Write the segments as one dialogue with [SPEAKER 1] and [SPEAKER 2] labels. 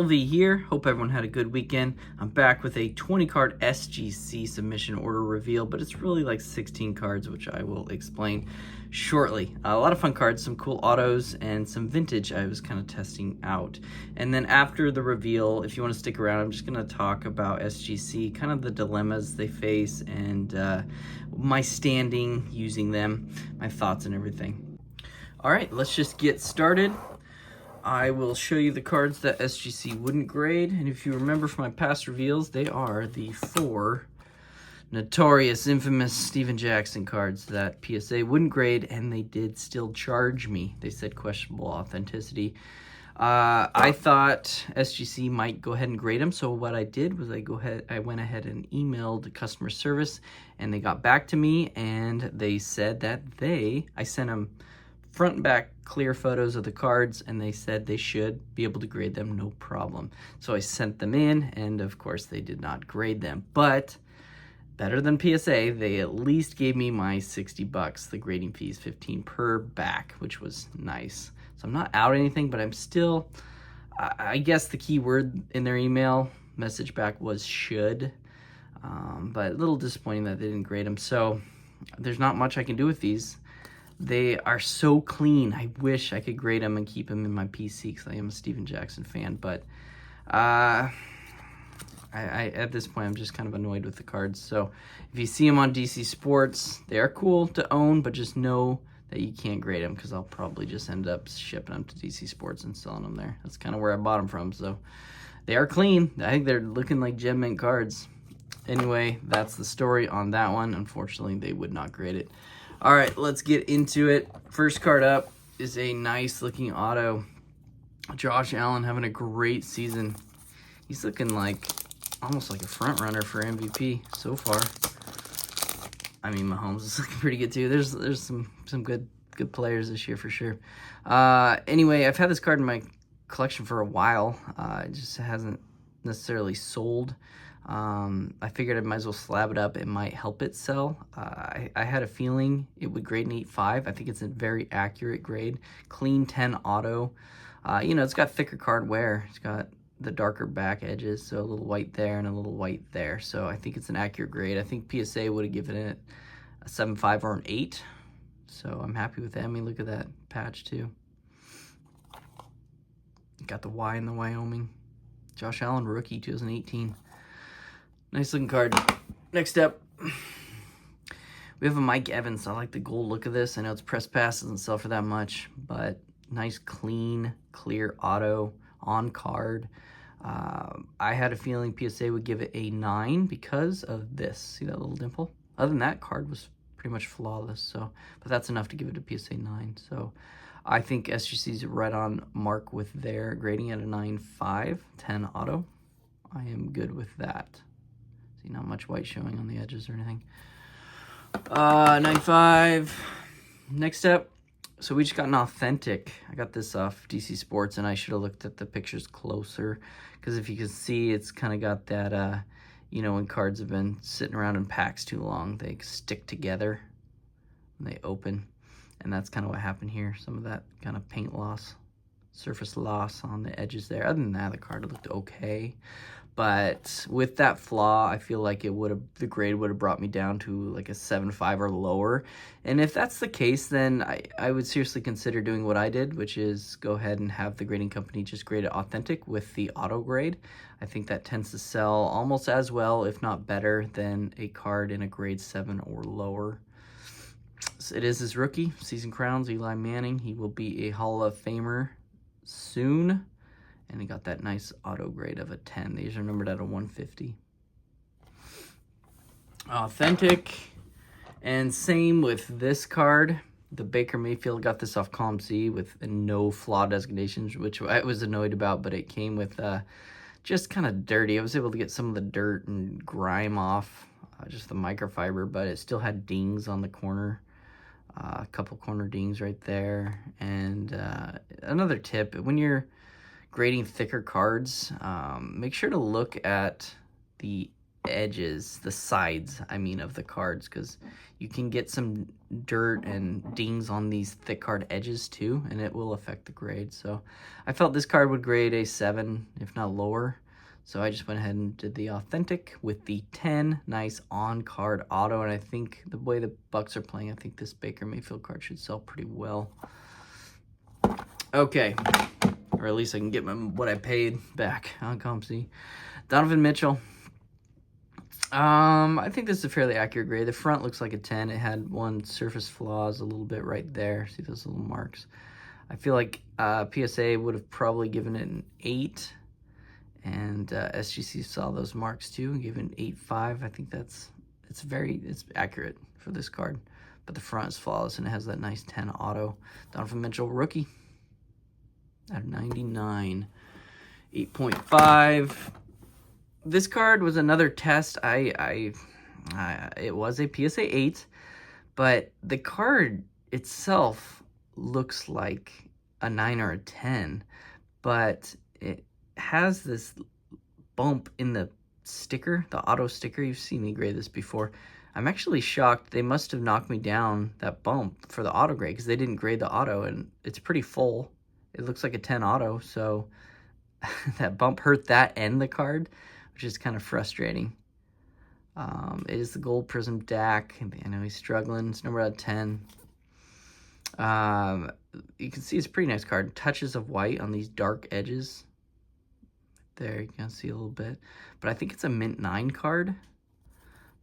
[SPEAKER 1] LV here. Hope everyone had a good weekend. I'm back with a 20 card SGC submission order reveal, but it's really like 16 cards, which I will explain shortly. A lot of fun cards, some cool autos, and some vintage I was kind of testing out. And then after the reveal, if you want to stick around, I'm just going to talk about SGC, kind of the dilemmas they face, and my standing using them, my thoughts and everything. All right, let's just get started. I will show you the cards that SGC wouldn't grade, and if you remember from my past reveals, they are the 4 notorious, infamous Steven Jackson cards that PSA wouldn't grade, and they did still charge me. They said questionable authenticity. I thought SGC might go ahead and grade them, so what I did was I went ahead and emailed customer service, and they got back to me, and they said that I sent them front and back clear photos of the cards, and they said they should be able to grade them no problem. So I sent them in, and of course they did not grade them, but better than PSA, they at least gave me my 60 bucks. The grading fee is 15 per back, which was nice. So I'm not out anything, but I'm still, I guess the key word in their email message back was should, but a little disappointing that they didn't grade them. So there's not much I can do with these. They are so clean. I wish I could grade them and keep them in my PC because I am a Steven Jackson fan. But I at this point, I'm just kind of annoyed with the cards. So if you see them on DC Sports, they are cool to own, but just know that you can't grade them because I'll probably just end up shipping them to DC Sports and selling them there. That's kind of where I bought them from. So they are clean. I think they're looking like gem mint cards. Anyway, that's the story on that one. Unfortunately, they would not grade it. All right, let's get into it. First card up is a nice looking auto. Josh Allen having a great season. He's looking like almost like a front runner for MVP so far. I mean, Mahomes is looking pretty good too. There's some good players this year for sure. Anyway, I've had this card in my collection for a while. It just hasn't necessarily sold. I figured I might as well slab it up. It might help it sell. I had a feeling it would grade an 8.5. I think it's a very accurate grade. Clean 10 auto. It's got thicker card wear. It's got the darker back edges, so a little white there and a little white there. So I think it's an accurate grade. I think PSA would have given it a 7.5 or an 8. So I'm happy with that. I mean, look at that patch too. Got the Y in the Wyoming. Josh Allen, rookie, 2018. Nice looking card. Next up, we have a Mike Evans. I like the gold look of this. I know it's press pass, doesn't sell for that much, but nice, clean, clear auto on card. I had a feeling PSA would give it a 9 because of this. See that little dimple? Other than that, card was pretty much flawless. So, but that's enough to give it a PSA 9. So I think SGC's right on mark with their grading at a 9.5, 10 auto. I am good with that. See, not much white showing on the edges or anything. 9.5. Next up, so we just got an authentic. I got this off DC Sports, and I should have looked at the pictures closer, because if you can see, it's kind of got that, when cards have been sitting around in packs too long, they stick together when they open, and that's kind of what happened here. Some of that kind of paint loss, surface loss on the edges there. Other than that, the card looked okay. But with that flaw, I feel like the grade would have brought me down to like a 7.5 or lower. And if that's the case, then I would seriously consider doing what I did, which is go ahead and have the grading company just grade it authentic with the auto grade. I think that tends to sell almost as well, if not better, than a card in a grade 7 or lower. So it is his rookie, season crowns, Eli Manning. He will be a Hall of Famer soon. And he got that nice auto grade of a 10. These are numbered at a 150. Authentic. And same with this card. The Baker Mayfield, got this off column C with no flaw designations, which I was annoyed about, but it came with just kind of dirty. I was able to get some of the dirt and grime off, just the microfiber, but it still had dings on the corner. A couple corner dings right there. And another tip, when you're grading thicker cards, make sure to look at the edges, the sides, I mean, of the cards, because you can get some dirt and dings on these thick card edges too, and it will affect the grade. So I felt this card would grade a 7, if not lower. So I just went ahead and did the authentic with the 10. Nice on-card auto, and I think the way the Bucks are playing, I think this Baker Mayfield card should sell pretty well. Okay, or at least I can get what I paid back on ComC. Donovan Mitchell. I think this is a fairly accurate grade. The front looks like a 10. It had one surface flaws a little bit right there. See those little marks? I feel like PSA would have probably given it an 8. And SGC saw those marks too and gave it an 8.5. I think it's accurate for this card. But the front is flawless and it has that nice 10 auto. Donovan Mitchell, rookie. At 99. 8.5. This card was another test. It was a PSA 8, but the card itself looks like a 9 or a 10, but it has this bump in the sticker, the auto sticker. You've seen me grade this before. I'm actually shocked. They must have knocked me down that bump for the auto grade because they didn't grade the auto, and it's pretty full. It looks like a 10 auto, so that bump hurt that and the card, which is kind of frustrating. It is the gold prism DAC. I know he's struggling. It's number out of 10. You can see it's a pretty nice card. Touches of white on these dark edges. There, you can see a little bit. But I think it's a mint 9 card.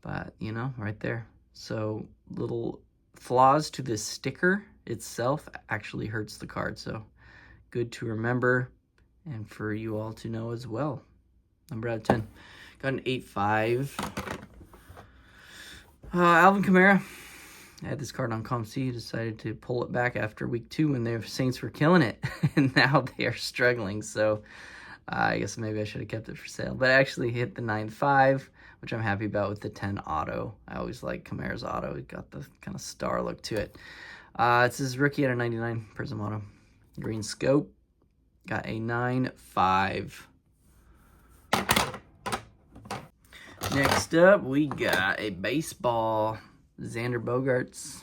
[SPEAKER 1] But, you know, right there. So, little flaws to this sticker itself actually hurts the card. So, good to remember and for you all to know as well. Number out of 10. Got an 8.5. Alvin Kamara. I had this card on ComC. Decided to pull it back after week 2 when the Saints were killing it. And now they are struggling. So I guess maybe I should have kept it for sale. But I actually hit the 9.5, which I'm happy about with the 10 auto. I always like Kamara's auto. It got the kind of star look to it. It's his rookie at a 99 Prism auto. Green scope. Got a 9.5. Next up, we got a baseball, Xander Bogaerts.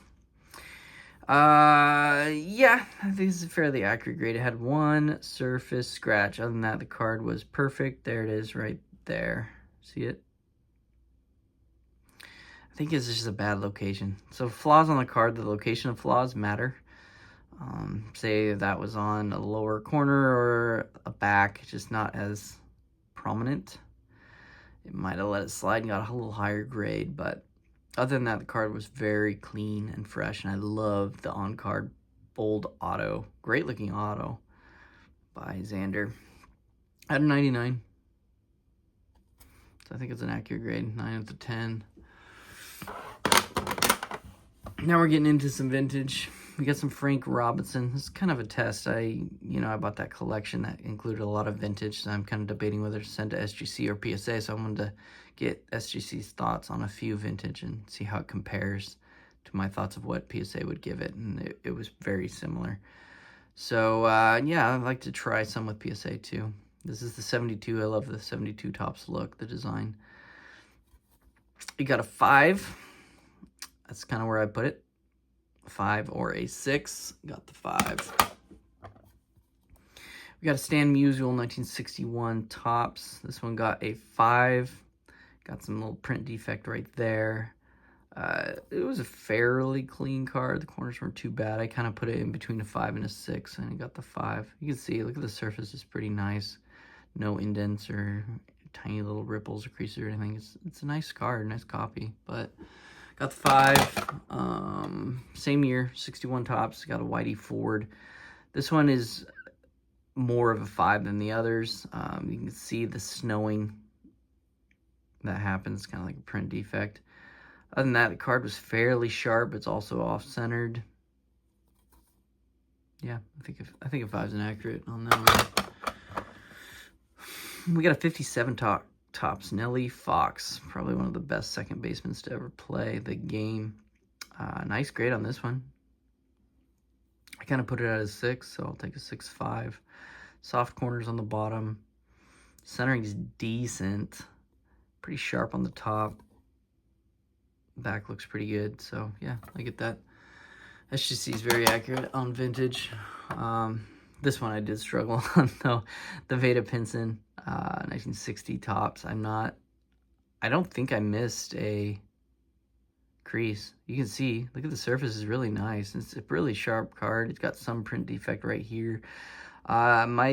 [SPEAKER 1] Yeah, I think this is a fairly accurate grade. It had one surface scratch. Other than that, the card was perfect. There it is right there. See it? I think it's just a bad location. So flaws on the card, the location of flaws matter. Say that was on a lower corner or a back, just not as prominent. It might have let it slide and got a little higher grade, but other than that, the card was very clean and fresh, and I love the on-card bold auto. Great looking auto by Xander. At a 99. So I think it's an accurate grade, 9 out of 10. Now we're getting into some vintage. We got some Frank Robinson. This is kind of a test. I bought that collection that included a lot of vintage, so I'm kind of debating whether to send to SGC or PSA, so I wanted to get SGC's thoughts on a few vintage and see how it compares to my thoughts of what PSA would give it, and it was very similar. So, yeah, I'd like to try some with PSA too. This is the 72. I love the 72 tops look, the design. You got a 5. That's kind of where I put it. 5 or a 6. Got the 5. We got a Stan Musial 1961 tops. This one got a 5. Got some little print defect right there. It was a fairly clean card. The corners weren't too bad. I kind of put it in between a 5 and a 6, and I got the 5. You can see, look at the surface. It's pretty nice. No indents or tiny little ripples or creases or anything. It's a nice card, nice copy, but got the 5. Same year, 61 tops. Got a Whitey Ford. This one is more of a 5 than the others. You can see the snowing that happens, kind of like a print defect. Other than that, the card was fairly sharp. It's also off-centered. Yeah, I think a 5 is inaccurate on that one. We got a 57 tops, Nelly Fox. Probably one of the best second basemen to ever play the game. Nice grade on this one. I kind of put it at a 6, so I'll take a 6.5. Soft corners on the bottom. Centering's decent. Pretty sharp on the top. Back looks pretty good, so yeah, I get that. SGC is very accurate on vintage. This one I did struggle on though. The Veda Pinson, 1960 tops. I don't think I missed a crease. You can see, look at the surface is really nice. It's a really sharp card. It's got some print defect right here. My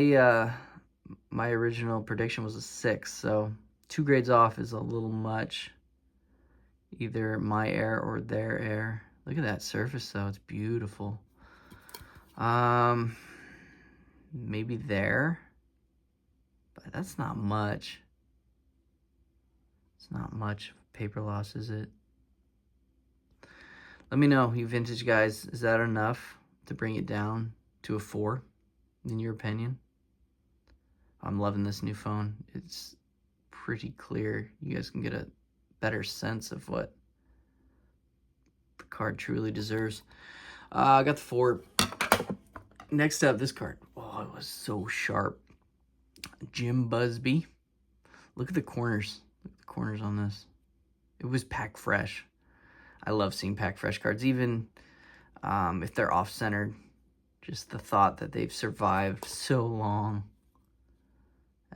[SPEAKER 1] original prediction was a 6, so 2 grades off is a little much. Either my error or their error. Look at that surface though, it's beautiful. Maybe there, but that's not much. It's not much paper loss, is it? Let me know, you vintage guys, is that enough to bring it down to a 4, in your opinion? I'm loving this new phone. It's pretty clear. You guys can get a better sense of what the card truly deserves. I got the 4. Next up, this card. Oh, it was so sharp. Jim Busby. Look at the corners. Look at the corners on this. It was pack fresh. I love seeing pack fresh cards, even if they're off-centered. Just the thought that they've survived so long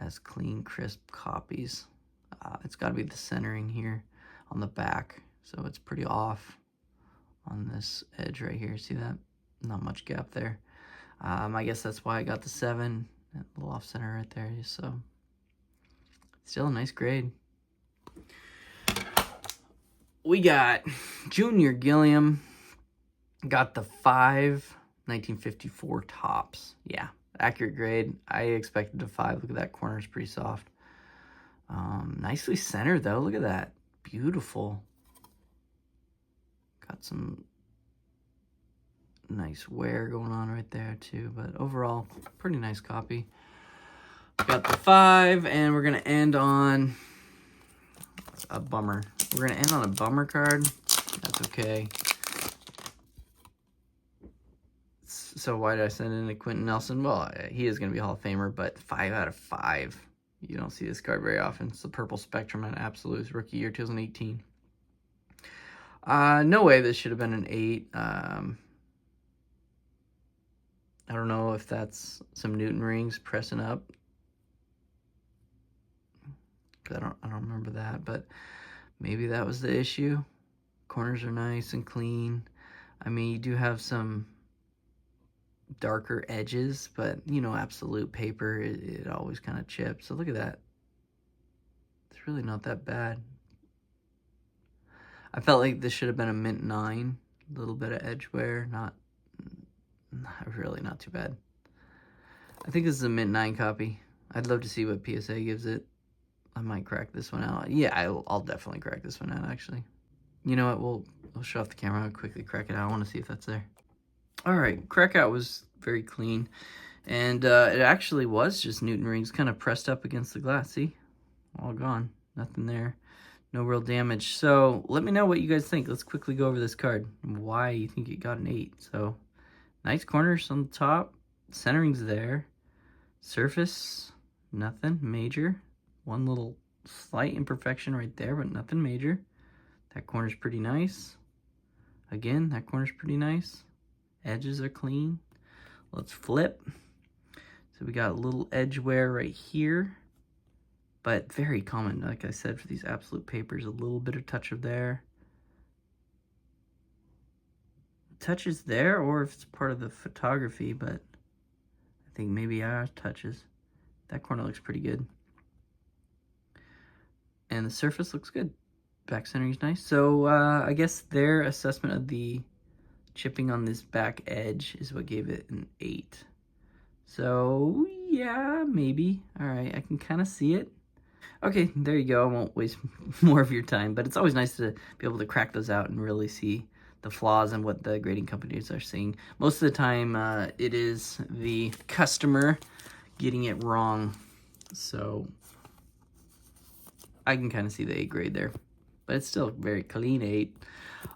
[SPEAKER 1] as clean, crisp copies. It's got to be the centering here on the back, so it's pretty off on this edge right here. See that? Not much gap there. I guess that's why I got the 7, that little off center right there. So still a nice grade. We got Junior Gilliam, got the 5, 1954 tops. Yeah, accurate grade. I expected a 5. Look at that, corner is pretty soft. Nicely centered though, look at that, beautiful. Got some nice wear going on right there too, but overall, pretty nice copy. Got the 5, and we're gonna end on a bummer. We're gonna end on a bummer card. That's okay. So why did I send in a Quentin Nelson? Well, he is gonna be a Hall of Famer, but 5 out of 5. You don't see this card very often. It's the Purple Spectrum at Absolutes, rookie year 2018. No way this should have been an 8. I don't know if that's some Newton rings pressing up. I don't remember that, but maybe that was the issue. Corners are nice and clean. I mean, you do have some darker edges, but you know, Absolute paper, it always kind of chips. So look at that. It's really not that bad. I felt like this should have been a mint 9. A little bit of edge wear, not really not too bad. I think this is a mint 9 copy. I'd love to see what PSA gives it. I might crack this one out. Yeah, I'll definitely crack this one out, actually. You know what, we'll shut off the camera and quickly crack it out. I want to see if that's there. All right, crack out was very clean. And it actually was just Newton rings kind of pressed up against the glass. See? All gone. Nothing there. No real damage. So let me know what you guys think. Let's quickly go over this card and why you think it got an 8. So nice corners on the top. Centering's there. Surface, nothing major. One little slight imperfection right there, but nothing major. That corner's pretty nice. Again, that corner's pretty nice. Edges are clean. Let's flip. So we got a little edge wear right here, but very common, like I said, for these Absolute papers. A little bit of touch of there. Touches there, or if it's part of the photography, but I think maybe ours touches. That corner looks pretty good. And the surface looks good. Back centering is nice. So I guess their assessment of the chipping on this back edge is what gave it an 8. So yeah, maybe. All right, I can kind of see it. Okay, there you go. I won't waste more of your time, but it's always nice to be able to crack those out and really see the flaws and what the grading companies are seeing. Most of the time, it is the customer getting it wrong. So I can kind of see the 8 grade there, but it's still a very clean 8.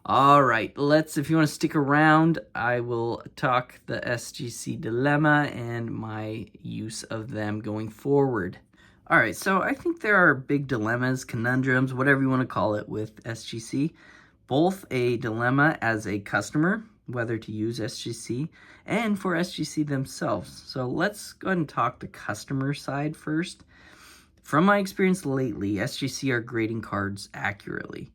[SPEAKER 1] All right, if you want to stick around, I will talk the SGC dilemma and my use of them going forward. All right, so I think there are big dilemmas, conundrums, whatever you want to call it with SGC. Both a dilemma as a customer, whether to use SGC, and for SGC themselves. So let's go ahead and talk the customer side first. From my experience lately, SGC are grading cards accurately.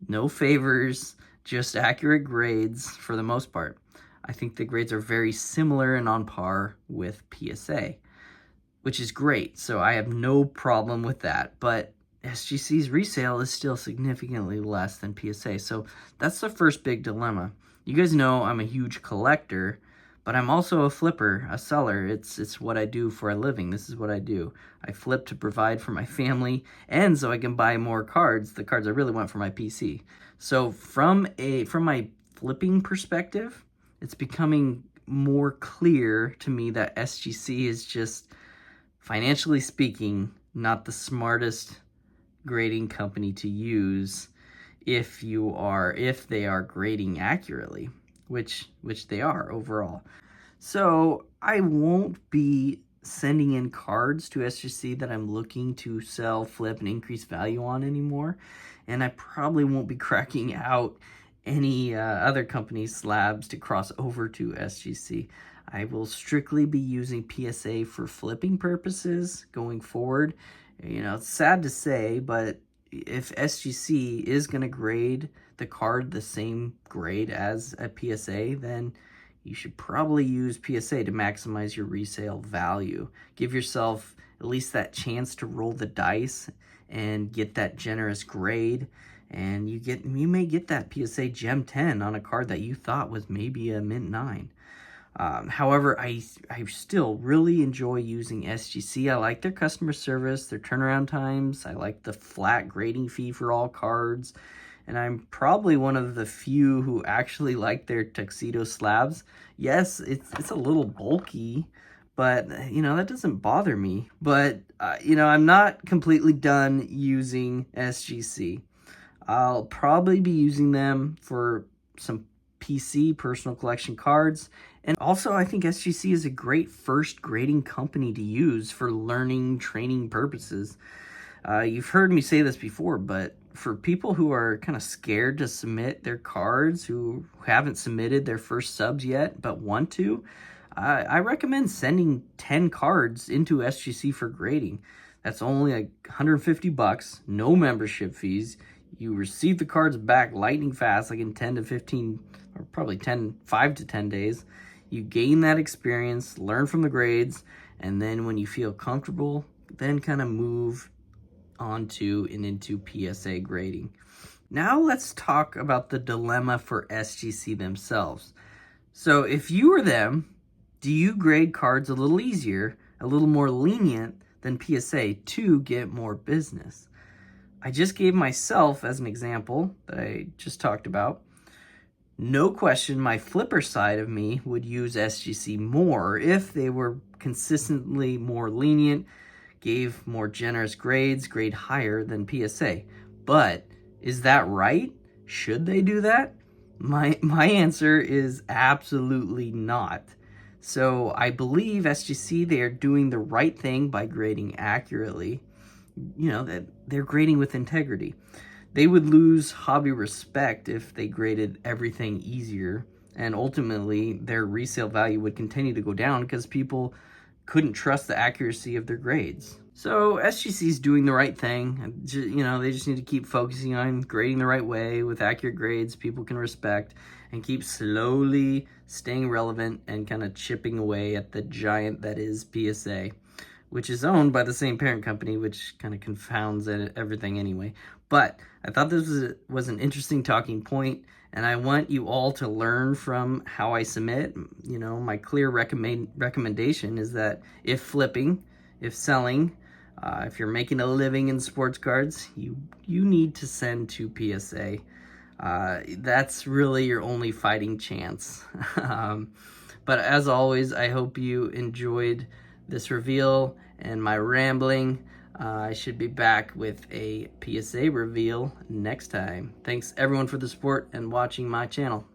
[SPEAKER 1] No favors, just accurate grades for the most part. I think the grades are very similar and on par with PSA, which is great. So I have no problem with that. But SGC's resale is still significantly less than PSA. So that's the first big dilemma. You guys know I'm a huge collector, but I'm also a flipper, a seller. It's what I do for a living. This is what I do. I flip to provide for my family and so I can buy more cards, the cards I really want for my PC. So from my flipping perspective, it's becoming more clear to me that SGC is just, financially speaking, not the smartest grading company to use if they are grading accurately, which they are overall. So I won't be sending in cards to SGC that I'm looking to sell, flip, and increase value on anymore. And I probably won't be cracking out any other companies' slabs to cross over to SGC. I will strictly be using PSA for flipping purposes going forward. You know, it's sad to say, but if SGC is going to grade the card the same grade as a PSA, then you should probably use PSA to maximize your resale value. Give yourself at least that chance to roll the dice and get that generous grade. And you may get that PSA Gem 10 on a card that you thought was maybe a Mint 9. However, I still really enjoy using SGC. I like their customer service, their turnaround times. I like the flat grading fee for all cards. And I'm probably one of the few who actually like their tuxedo slabs. Yes, it's a little bulky, but, you know, that doesn't bother me. But, you know, I'm not completely done using SGC. I'll probably be using them for some PC personal collection cards. And also, I think SGC is a great first grading company to use for learning, training purposes. You've heard me say this before, but for people who are kind of scared to submit their cards, who haven't submitted their first subs yet but want to, I recommend sending 10 cards into SGC for grading. That's only like $150, no membership fees. You receive the cards back lightning fast, like in 10 to 15, or probably 5 to 10 days. You gain that experience, learn from the grades, and then when you feel comfortable, then kind of move onto and into PSA grading. Now let's talk about the dilemma for SGC themselves. So if you were them, do you grade cards a little easier, a little more lenient than PSA to get more business? I just gave myself as an example that I just talked about. No question, my flipper side of me would use SGC more if they were consistently more lenient, gave more generous grades, grade higher than PSA. But is that right? Should they do that? My answer is absolutely not. So I believe SGC, they are doing the right thing by grading accurately. You know, that they're grading with integrity. They would lose hobby respect if they graded everything easier, and ultimately their resale value would continue to go down because people couldn't trust the accuracy of their grades. So SGC is doing the right thing. You know, they just need to keep focusing on grading the right way with accurate grades people can respect, and keep slowly staying relevant and kind of chipping away at the giant that is PSA, which is owned by the same parent company, which kind of confounds everything anyway. But I thought this was an interesting talking point, and I want you all to learn from how I submit. You know, my clear recommendation is that if flipping, if selling, if you're making a living in sports cards, you need to send to PSA. That's really your only fighting chance. But as always, I hope you enjoyed this reveal and my rambling. I should be back with a PSA reveal next time. Thanks everyone for the support and watching my channel.